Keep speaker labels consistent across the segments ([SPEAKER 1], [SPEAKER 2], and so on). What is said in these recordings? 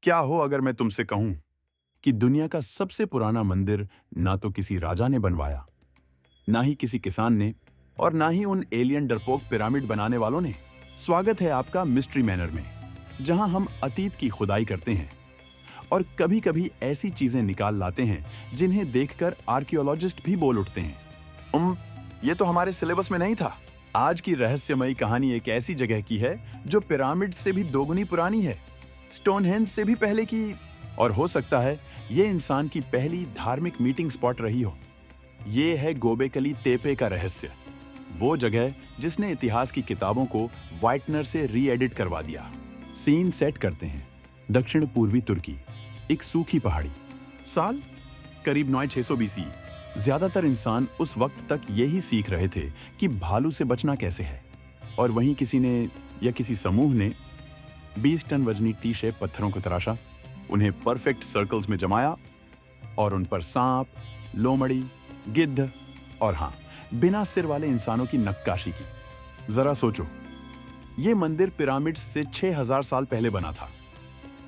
[SPEAKER 1] क्या हो अगर मैं तुमसे कहूं कि दुनिया का सबसे पुराना मंदिर ना तो किसी राजा ने बनवाया, ना ही किसी किसान ने, और ना ही उन एलियन डरपोक पिरामिड बनाने वालों ने। स्वागत है आपका मिस्ट्री मैनर में, जहां हम अतीत की खुदाई करते हैं और कभी-कभी ऐसी चीजें निकाल लाते हैं जिन्हें देखकर आर्कियोलॉजिस्ट भी बोल उठते हैं, ये तो हमारे सिलेबस में नहीं था। आज की रहस्यमयी कहानी एक ऐसी जगह की है जो पिरामिड से भी दोगुनी पुरानी है, स्टोनहेंज से भी पहले की, और हो सकता है ये इंसान की पहली धार्मिक मीटिंग स्पॉट रही हो। ये है गोबेकली तेपे का रहस्य, वो जगह जिसने इतिहास की किताबों को व्हाइटनर से री एडिट करवा दिया। सीन सेट करते हैं दक्षिण पूर्वी तुर्की, एक सूखी पहाड़ी। साल करीब 9600 बीसी। ज्यादातर इंसान उस वक्त तक यही सीख रहे थे कि भालू से बचना कैसे है, और वहीं किसी ने या किसी समूह ने 20 टन वजनी टी शेप पत्थरों को तराशा, उन्हें परफेक्ट सर्कल्स में जमाया और उन पर सांप, लोमड़ी, गिद्ध और हाँ, बिना सिर वाले इंसानों की नक्काशी की। जरा सोचो, ये मंदिर पिरामिड्स से 6000 साल पहले बना था।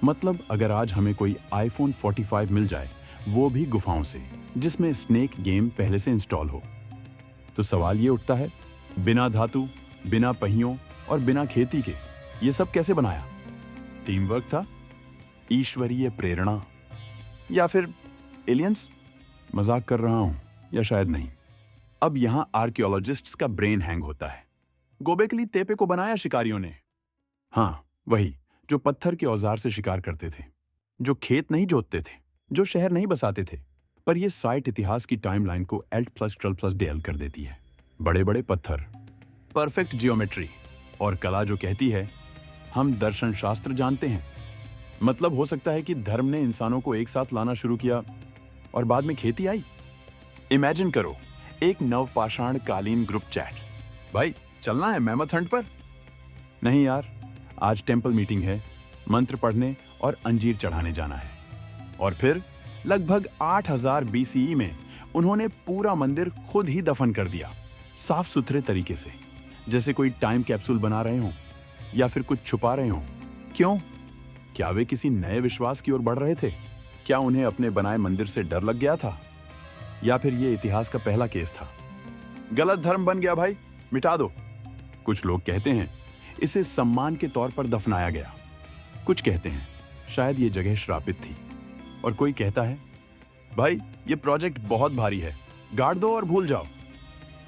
[SPEAKER 1] मतलब अगर आज हमें कोई आईफोन 45 मिल जाए, वो भी गुफाओं से, जिसमें स्नेक गेम पहले से इंस्टॉल हो, तो सवाल ये उठता है, बिना धातु, बिना पहियों और बिना खेती के ये सब कैसे बनाया? टीम वर्क था, ईश्वरीय प्रेरणा, या फिर एलियंस? मजाक कर रहा हूं या शायद नहीं। अब यहां आर्कियोलॉजिस्ट्स का ब्रेन हैंग होता है। गोबेकली तेपे को बनाया शिकारियों ने। हाँ, वही जो पत्थर के औजार से शिकार करते थे, जो खेत नहीं जोतते थे, जो शहर नहीं बसाते थे। पर यह साइट इतिहास की टाइमलाइन को alt plus ctrl plus del कर देती है। बड़े बड़े पत्थर, परफेक्ट जियोमेट्री और कला जो कहती है हम दर्शन शास्त्र जानते हैं। मतलब हो सकता है कि धर्म ने इंसानों को एक साथ लाना शुरू किया और बाद में खेती आई। इमेजिन करो, एक नवपाषाण कालीन ग्रुप चैट, भाई चलना है मैमथ हंट पर? नहीं यार, आज टेंपल मीटिंग है, मंत्र पढ़ने और अंजीर चढ़ाने जाना है। और फिर लगभग 8000 बीसीई में उन्होंने पूरा मंदिर खुद ही दफन कर दिया, साफ सुथरे तरीके से, जैसे कोई टाइम कैप्सूल बना रहे हों या फिर कुछ छुपा रहे हों। क्यों? क्या वे किसी नए विश्वास की ओर बढ़ रहे थे? क्या उन्हें अपने बनाए मंदिर से डर लग गया था? या फिर यह इतिहास का पहला केस था, गलत धर्म बन गया भाई, मिटा दो? कुछ लोग कहते हैं इसे सम्मान के तौर पर दफनाया गया, कुछ कहते हैं शायद ये जगह श्रापित थी, और कोई कहता है भाई ये प्रोजेक्ट बहुत भारी है, गाड़ दो और भूल जाओ।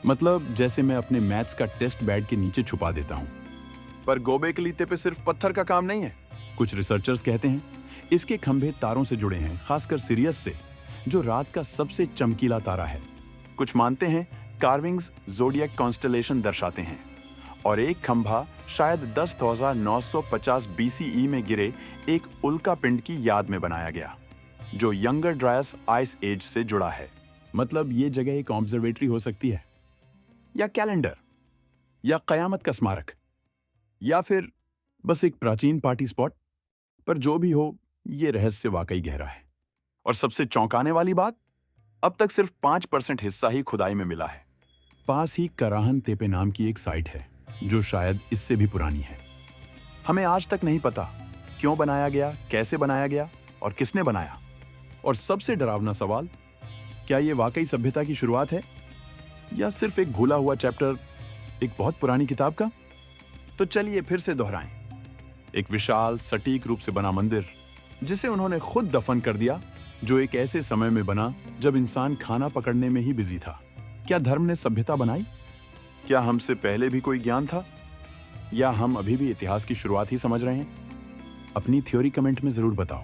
[SPEAKER 1] मतलब जैसे मैं अपने मैथ्स का टेस्ट बेड के नीचे छुपा देता हूं। पर गोबेकली तेपे सिर्फ पत्थर का काम नहीं है। कुछ रिसर्चर्स कहते हैं इसके खंभे तारों से जुड़े हैं, खासकर सिरियस से, जो रात का सबसे चमकीला तारा है। कुछ मानते हैं कार्विंग्स ज़ोडिएक कॉन्स्टेलेशन दर्शाते हैं, और एक खंभा शायद 10,950 बीसीई में गिरे एक उल्का पिंड की याद में बनाया गया, जो यंगर ड्रायस आइस एज से जुड़ा है। मतलब ये जगह एक ऑब्जर्वेटरी हो सकती है, या कैलेंडर, या कयामत का स्मारक, या फिर बस एक प्राचीन पार्टी स्पॉट। पर जो भी हो, ये रहस्य वाकई गहरा है। और सबसे चौंकाने वाली बात, अब तक सिर्फ 5% हिस्सा ही खुदाई में मिला है। पास ही कराहन तेपे नाम की एक साइट है जो शायद इससे भी पुरानी है। हमें आज तक नहीं पता क्यों बनाया गया, कैसे बनाया गया और किसने बनाया। और सबसे डरावना सवाल, क्या यह वाकई सभ्यता की शुरुआत है या सिर्फ एक भूला हुआ चैप्टर एक बहुत पुरानी किताब का? तो चलिए फिर से दोहराएं, एक विशाल सटीक रूप से बना मंदिर जिसे उन्होंने खुद दफन कर दिया, जो एक ऐसे समय में बना जब इंसान खाना पकड़ने में ही बिजी था। क्या धर्म ने सभ्यता बनाई? क्या हमसे पहले भी कोई ज्ञान था, या हम अभी भी इतिहास की शुरुआत ही समझ रहे हैं? अपनी थ्योरी कमेंट में जरूर बताओ।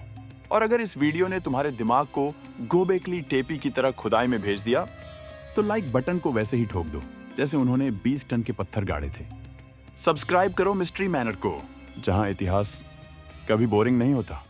[SPEAKER 1] और अगर इस वीडियो ने तुम्हारे दिमाग को गोबेकली टेपी की तरह खुदाई में भेज दिया, तो लाइक बटन को वैसे ही ठोक दो जैसे उन्होंने 20 टन के पत्थर गाड़े थे। सब्सक्राइब करो मिस्ट्री मैनर को, जहां इतिहास कभी बोरिंग नहीं होता।